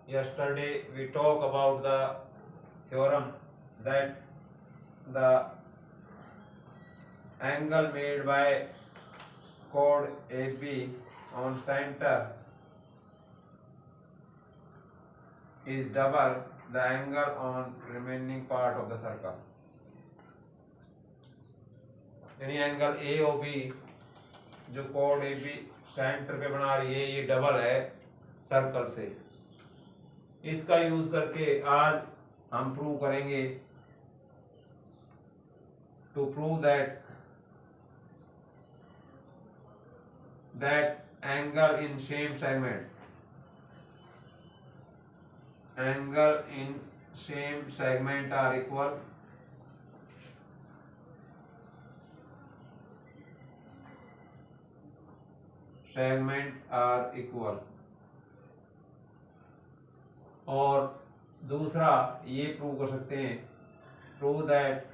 Yesterday we talked about the theorem that the angle made by chord AB on center is double the angle on remaining part of the circle. यानी angle A O B जो code A B centre पे बना रही है ये double है circle से। इसका यूज करके आज हम प्रूव करेंगे to prove that angle in same segment are equal और दूसरा ये प्रूव कर सकते हैं prove that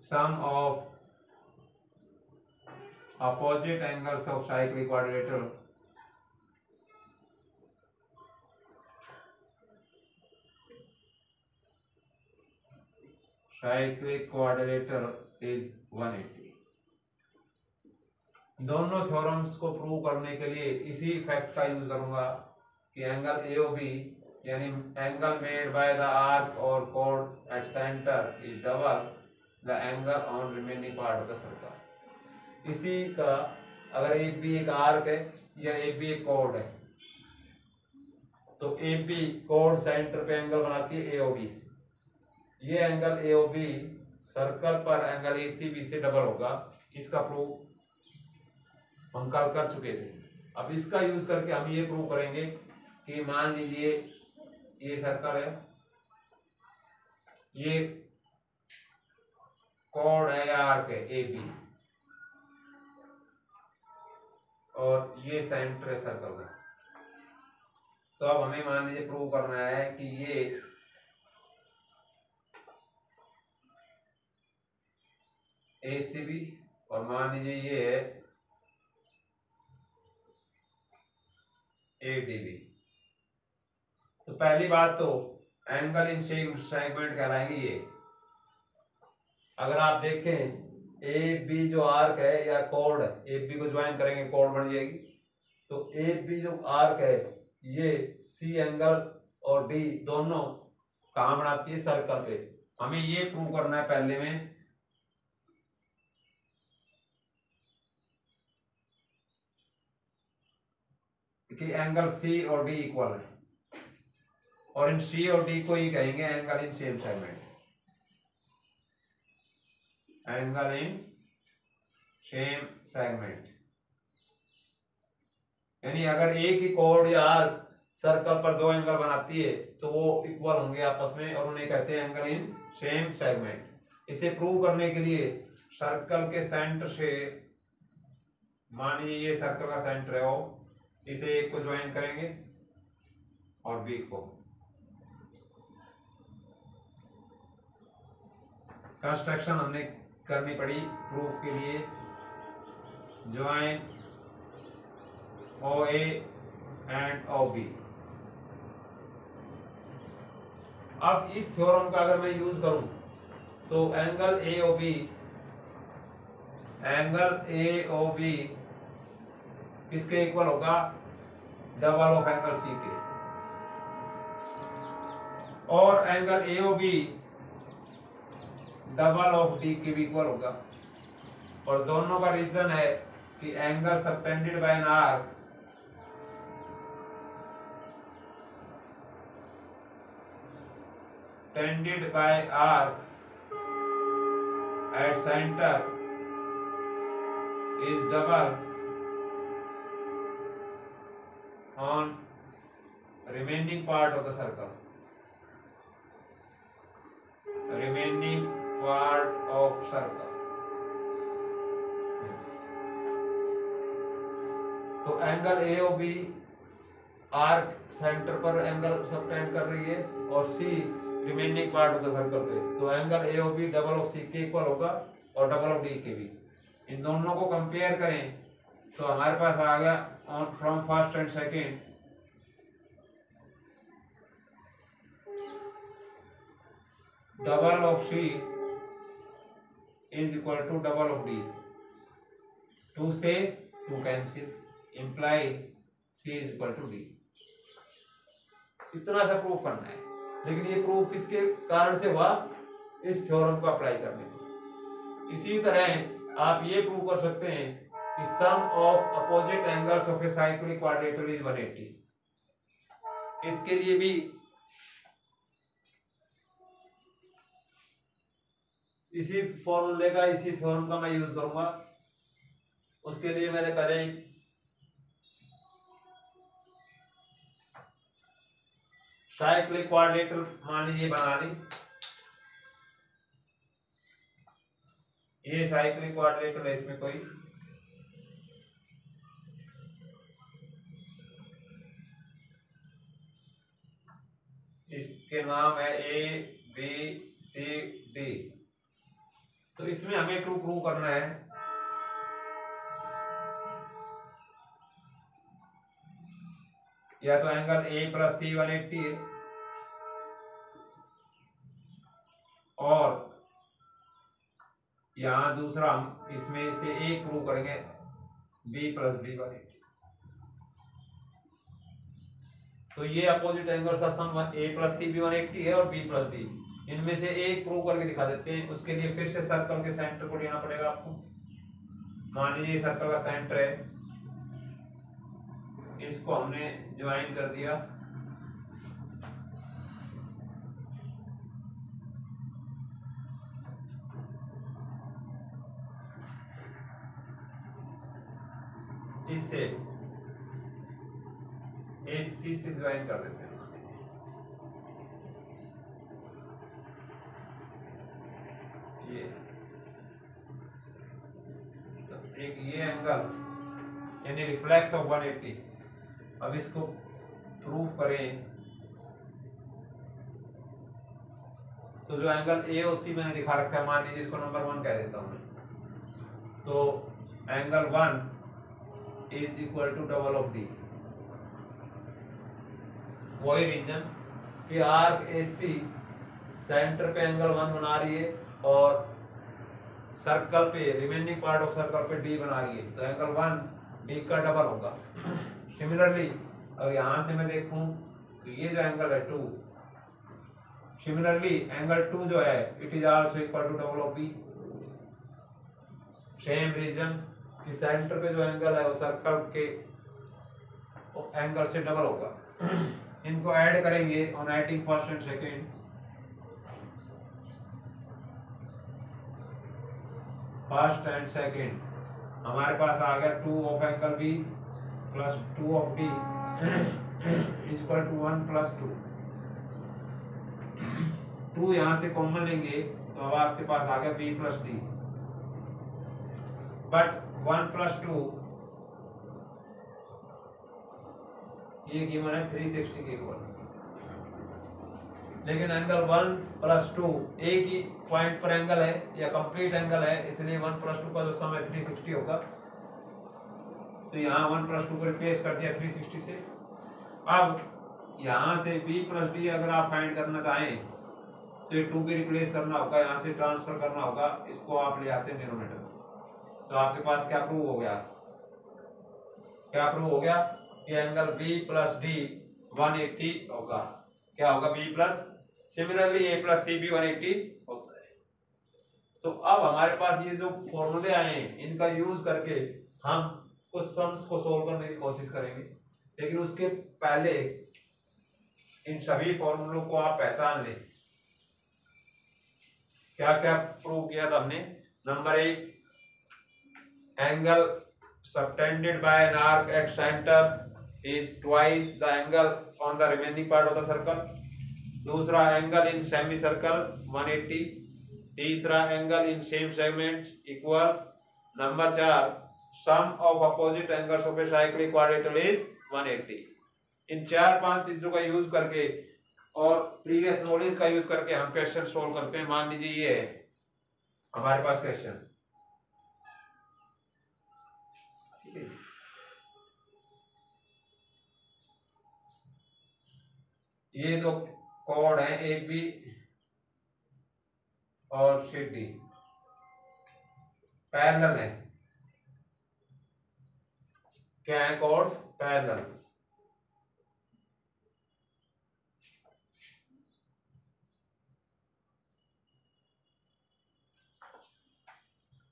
sum of opposite angles of cyclic quadrilateral is 180। दोनों थ्योरम्स को प्रूव करने के लिए इसी फैक्ट का यूज करूंगा कि एंगल AOB यानी angle made by the arc और chord at centre is double the angle on remaining part of the circle. इसी का अगर AB एक आर्क है या AB एक chord है तो AB chord सेंटर पे एंगल बनाती है AOB। ये एंगल AOB सर्कल पर एंगल ACB से डबल होगा। इसका प्रूव हम कल कर चुके थे। अब इसका यूज करके हम ये प्रूव करेंगे कि मान लीजिए ये सर्कल है, ये chord है या आर्क है AB और ये सेंटर है सर्कल का। तो अब हमें मान लीजिए प्रूव करना है कि ये ACB और मान लीजिए ये है ADB। तो पहली बात तो एंगल इन सेम सेगमेंट कहलाएंगे ये। अगर आप देखें AB जो आर्क है या chord AB को ज्वाइन करेंगे chord बन जाएगी। तो AB जो आर्क है ये C एंगल और D दोनों कहाँ बनाती है सर्कल पे। हमें ये प्रूव करना है पहले में कि एंगल C और D इक्वल है और इन C और D को ही कहेंगे angle in same segment. Angle in same segment यानी अगर एक ही chord या आर्क सर्कल पर दो एंगल बनाती है तो वो इक्वल होंगे आपस में और उन्हें कहते हैं एंगल इन सेम सेगमेंट। इसे प्रूव करने के लिए सर्कल के सेंटर से मान लीजिए ये सर्कल का सेंटर है वो, इसे एक को ज्वाइन करेंगे और बी को। कंस्ट्रक्शन हमने करनी पड़ी प्रूफ के लिए। Join OA and OB। अब इस थ्योरम का अगर मैं यूज करूं तो एंगल AOB किसके इक्वल होगा डबल ऑफ एंगल C के। और angle AOB double of D के भी इक्वल होगा। और दोनों का रीजन है कि angle subtended bye an arc tended by arc at center is double on remaining part of the circle. Remaining part of circle. तो एंगल AOB आर्क सेंटर पर एंगल सबटेंड कर रही है और C remaining part of the circle पे, तो angle A O B double of C के equal होगा और डबल ऑफ डी के भी। इन दोनों को कंपेयर करें तो हमारे पास आ गया on from first and second double of C is equal to double of D, 2 से 2 cancel, imply C is equal to D. इतना सा प्रूफ करना है, लेकिन ये प्रूफ किसके कारण से हुआ? इस थ्योरम को अप्लाई करने से। इसी तरह आप ये प्रूव कर सकते हैं कि sum of opposite angles of a cyclic quadrilateral is 180। इसके लिए भी इसी फॉर्मूले का, इसी थ्योरम का मैं यूज करूंगा। उसके लिए मैंने पहले साइक्लिक क्वाड्रिलेटरल मान लीजिए बना ली, ये साइक्लिक क्वाड्रिलेटरल है, इसमें कोई इसके नाम है ए बी सी डी। तो इसमें हमें प्रूव करना है या तो एंगल ए प्लस सी 180 है और यहां दूसरा हम इसमें से एक प्रूव करेंगे बी प्लस बी 180। तो ये अपोजिट एंगल्स का सम ए प्लस सी भी 180 है और बी प्लस बी, इनमें से एक प्रूव करके दिखा देते हैं। उसके लिए फिर से सर्कल के सेंटर को लेना पड़ेगा आपको। मान लीजिए सर्कल का सेंटर है, इसको हमने ज्वाइन कर दिया, इससे AC से ज्वाइन कर देते हैं। ये तो एक ये एंगल यानी रिफ्लेक्स ऑफ 180। अब इसको प्रूफ करें तो जो एंगल AOC मैंने दिखा रखा है, मान लीजिए इसको नंबर 1 कह देता हूं मैं, तो angle 1 is equal to double of D. वही रीजन कि आर्क AC सेंटर पे एंगल 1 बना रही है और सर्कल पे, रिमेनिंग पार्ट ऑफ सर्कल पे D बना रही है, तो एंगल 1 D का डबल होगा। सिमिलरली अगर यहां से मैं देखूं तो ये जो एंगल है 2, सिमिलरली एंगल 2 जो है it is also equal to double of B. Same reason कि सेंटर पे जो एंगल है वो सर्कल के एंगल से डबल होगा। इनको ऐड करेंगे on adding first and second, first and second हमारे पास आ गया 2 of angle B plus 2 of D is equal to 1 plus 2। 2 यहां से कॉमन लेंगे तो अब आपके पास आ गया B plus D, but 1 plus 2 ये गिवन है 360 के इक्वल, लेकिन एंगल 1 प्लस 2 एक ही पॉइंट पर एंगल है या कंप्लीट एंगल है, इसलिए 1 प्लस 2 का जो सम है 360 होगा। तो यहाँ 1 प्लस 2 को रिप्लेस कर दिया 360 से। अब यहाँ से b प्लस डी अगर आप फाइंड करना चाहें तो ये 2 भी रिप्लेस करना होगा, यहाँ से ट्रांसफर करना होगा, इसको आप ले आते हैं डिनोमिनेटर में। तो आपके पास क्या प्रूव हो गया? क्या प्रूव हो गया कि एंगल b प्लस डी 180 होगा। क्या होगा? b plus, similarly a plus c भी 180 होता है। तो अब हमारे पास ये जो फॉर्मूले आए हैं इनका यूज करके हम कुछ सम्स को सोल्व करने की कोशिश करेंगे, लेकिन उसके पहले इन सभी फॉर्मूलों को आप पहचान लें। क्या क्या प्रूव किया था हमने? Number 1, angle subtended by an arc at center is twice the angle on the remaining part of the circle। दूसरा, एंगल इन सेमी सर्कल 180। तीसरा, angle in same segment equal. Number 4, sum of opposite angles of a cyclic quadrilateral is 180। इन 4-5 चीजों का use करके और previous knowledge का use करके हम क्वेश्चन सोल्व करते हैं। मान लीजिए ये है हमारे पास क्वेश्चन, ये दो कोड है ए बी और सी डी, पैरेलल है। क्या है कोड्स? पैरेलल।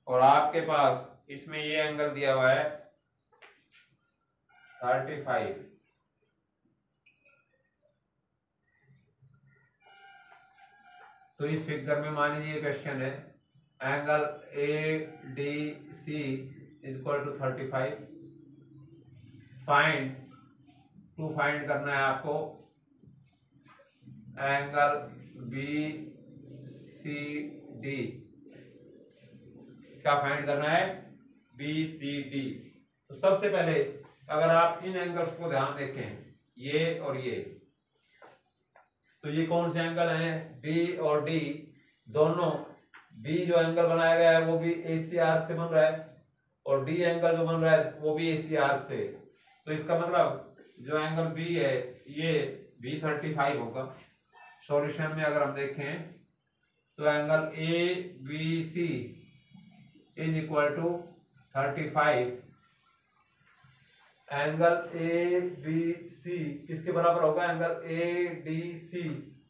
और आपके पास इसमें ये एंगल दिया हुआ है 35। तो इस फिगर में मान लीजिए क्वेश्चन है angle A D C is equal to 35। Find करना है आपको एंगल बी सी डी। क्या फाइंड करना है? B C D. तो सबसे पहले अगर आप इन एंगल्स को ध्यान देखें, ये और ये, तो ये कौन से एंगल हैं? बी और डी दोनों। बी जो एंगल बनाया गया है वो भी एसी आर्क से बन रहा है और डी एंगल जो बन रहा है वो भी एसी आर्क से। तो इसका मतलब जो एंगल बी है ये बी 35 होगा। सॉल्यूशन में अगर हम देखें तो angle A B C is equal to 35। Angle A B C किसके बराबर होगा? Angle A D C.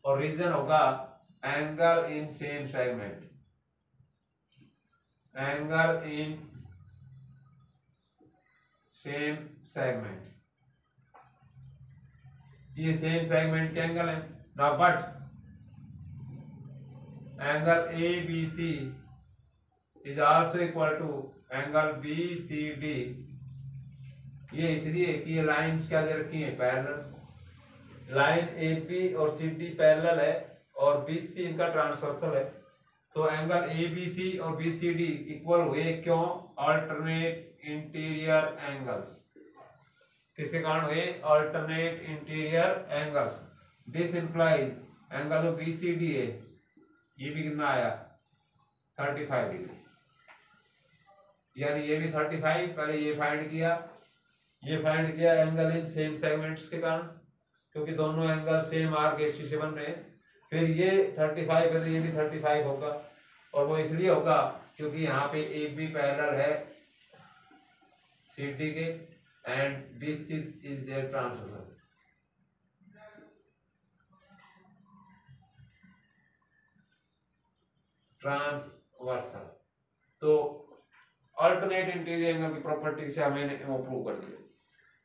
और रीजन होगा angle in same segment. Angle in same segment, ये सेम सेगमेंट के एंगल है ना। But angle A B C is also equal to angle B C D. ये इसलिए कि ये लाइंस क्या दे रखी है? पैरेलल। लाइन ए बी और सी डी पैरेलल है और बी सी इनका ट्रांसवर्सल है। तो एंगल ए बी सी और बी सी डी इक्वल हुए क्यों? Alternate interior angles. किसके कारण हुए? Alternate interior angles. This implies angle जो बी सी डी है ये भी कितना आया? 35 डिग्री। यानी ये भी 35। पहले ये फाइंड किया, ये फाइंड किया एंगल इन सेम सेगमेंट्स के कारण, क्योंकि दोनों एंगल सेम आर्क एसी से बन रहे हैं। फिर ये 35 है तो ये भी 35 होगा। और वो इसलिए होगा क्योंकि यहाँ पे ए बी पैरेलल है सी डी के and B C is there transversal. Transversal. तो अल्टरनेट इंटीरियर एंगल की प्रॉपर्टी से हमें वो प्रूव कर दिया।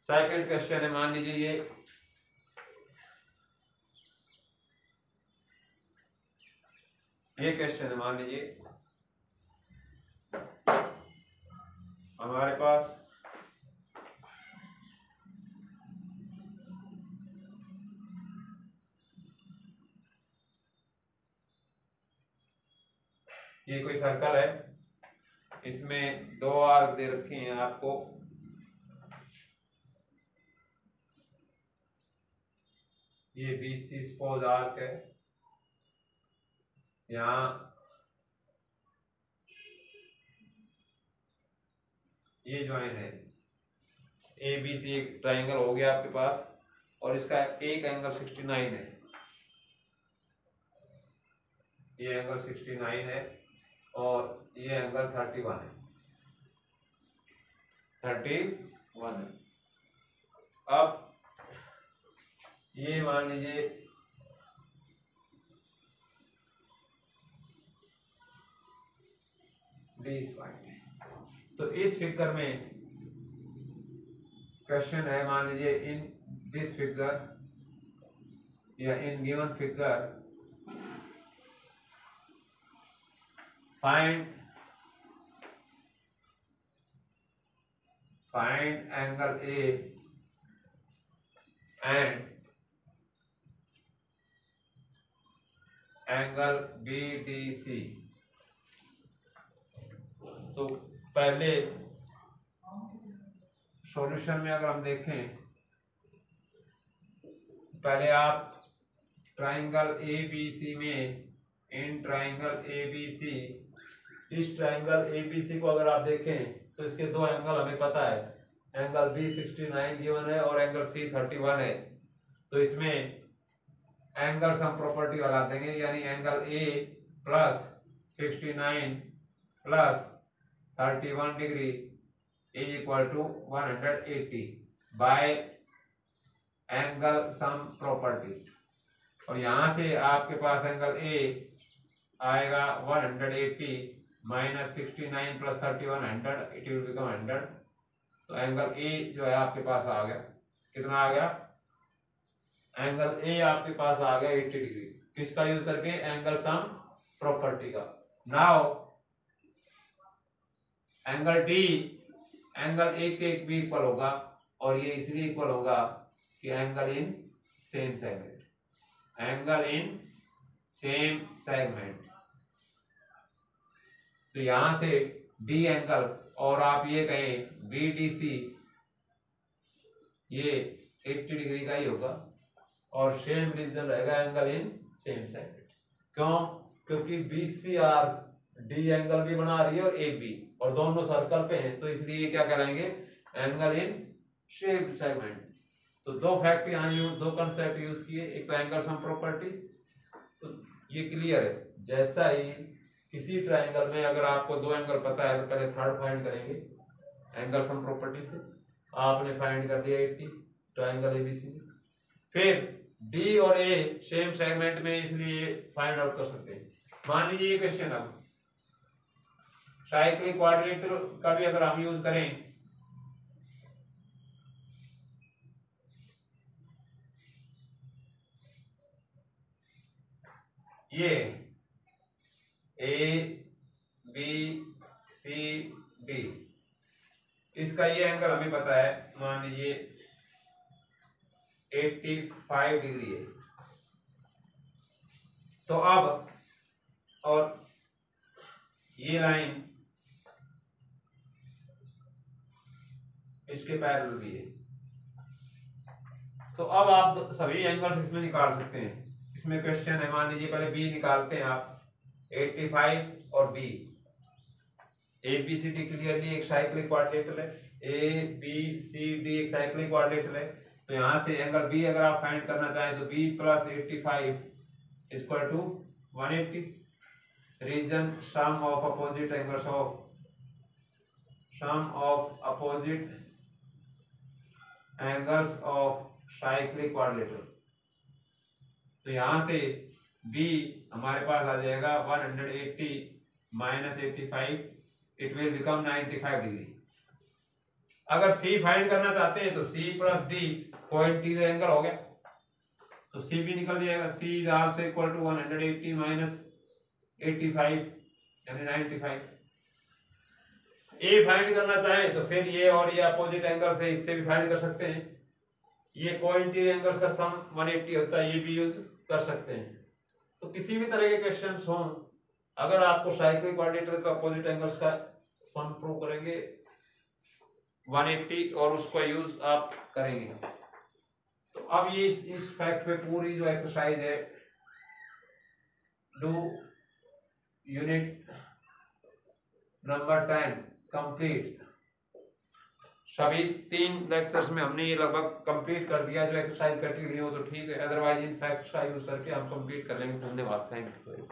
सेकंड क्वेश्चन है, मान लीजिए ये क्वेश्चन है। मान लीजिए हमारे पास ये कोई सर्कल है, इसमें दो आर्क दे रखे हैं आपको। ये BC सपोज आर्क है, यहाँ ये ज्वाइन है ABC, एक ट्राइंगल हो गया आपके पास और इसका एक एंगल 69 है। ये एंगल 69 है और ये एंगल 31 है। 31 है। अब ये मान लीजिए डी पॉइंट है। तो इस फिगर में क्वेश्चन है, मान लीजिए इन दिस फिगर या in given figure find angle A and angle BDC। तो पहले सॉल्यूशन में अगर हम देखें पहले आप ट्राइंगल ए बी सी में, इन ट्राइंगल ए बी सी, इस ट्राइंगल ए बी सी को अगर आप देखें तो इसके दो एंगल हमें पता है, एंगल बी 69 गिवन है और एंगल सी 31 है। तो इसमें एंगल सम प्रॉपर्टी लगा देंगे, यानी angle A plus 69 plus 31 degree is equal to 180 by angle sum property. और यहां से आपके पास एंगल ए आएगा 180 minus 69 plus 31 100, it will become 100। तो एंगल ए जो है आपके पास आ गया, कितना आ गया, एंगल ए आपके पास आ गया 80 डिग्री। किसका यूज करके, एंगल सम प्रॉपर्टी का। Now angle D angle A के भी इक्वल होगा, और ये इसलिए इक्वल होगा कि angle in same segment, angle in same segment. तो यहां से डी एंगल, और आप ये कहें बी डी सी, ये 80 डिग्री का ही होगा, और सेम रीजन रहेगा एंगल इन सेम सेगमेंट। क्यों, क्योंकि B C R D angle भी बना रही है और ए बी, और दोनों सर्कल पे हैं, तो इसलिए क्या कराएंगे, एंगल इन सेम सेगमेंट। तो दो फैक्ट यहाँ दो कंसेप्ट यूज किए, एक तो एंगल सम प्रॉपर्टी, तो ये क्लियर है। जैसा ही किसी ट्राइंगल में अगर आपको दो एंगल पता है तो पहले थर्ड फाइंड करेंगे एंगल सम प्रॉपर्टी से। आपने फाइंड कर दिया 80 ट्राइंगल एबीसी में, फिर डी और ए सेम सेगमेंट में, इसलिए फाइंड आउट कर सकते हैं। मान लीजिए ये क्वेश्चन, अब साइक्लिक क्वाड्रिलेटरल का भी अगर हम यूज करें, ये ए बी सी डी, इसका ये एंगल हमें पता है, मान लीजिए 85 डिग्री है। तो अब, और ये लाइन इसके पैरेलल भी है, तो अब आप सभी एंगल्स इसमें निकाल सकते हैं। इसमें क्वेश्चन है, मान लीजिए पहले बी निकालते हैं आप, 85 और B, A B C D clearly एक साइक्लिक क्वाड्रिलेटरल है, ए बी सी डी एक साइक्लिक क्वाड्रिलेटरल है। तो यहां से एंगल बी अगर आप फाइंड करना चाहें तो B plus 85 equal to 180, reason sum of opposite angles of, sum of opposite angles of cyclic quadrilateral. तो यहां से b हमारे पास आ जाएगा 180 minus 85, it will become 95 degree. अगर c फाइंड करना चाहते हैं तो c plus d cointerior angle हो गया, तो c भी निकल जाएगा, c is also equal to 180 minus 85 यानी 95। a फाइंड करना चाहें तो फिर ये और ये अपोजिट एंगल से इससे भी फाइंड कर सकते हैं, ये कोइंटिज एंगल्स का सम 180 होता है, ये भी यूज कर सकते हैं। तो किसी भी तरह के क्वेश्चंस हों, अगर आपको साइक्लिक क्वाड्रिलेटरल का अपोजिट एंगल्स का सम प्रूव करेंगे 180 और उसका यूज आप करेंगे। तो अब ये इस फैक्ट पे पूरी जो एक्सरसाइज है, डू यूनिट नंबर 10 कंप्लीट। सभी 3 लेक्चर्स में हमने ये लगभग कंप्लीट कर दिया, जो एक्सरसाइज कटी हुई हो तो ठीक है, अदरवाइज इन फैक्ट्स का यूज करके हम कंप्लीट कर लेंगे। धन्यवाद, थैंक यू।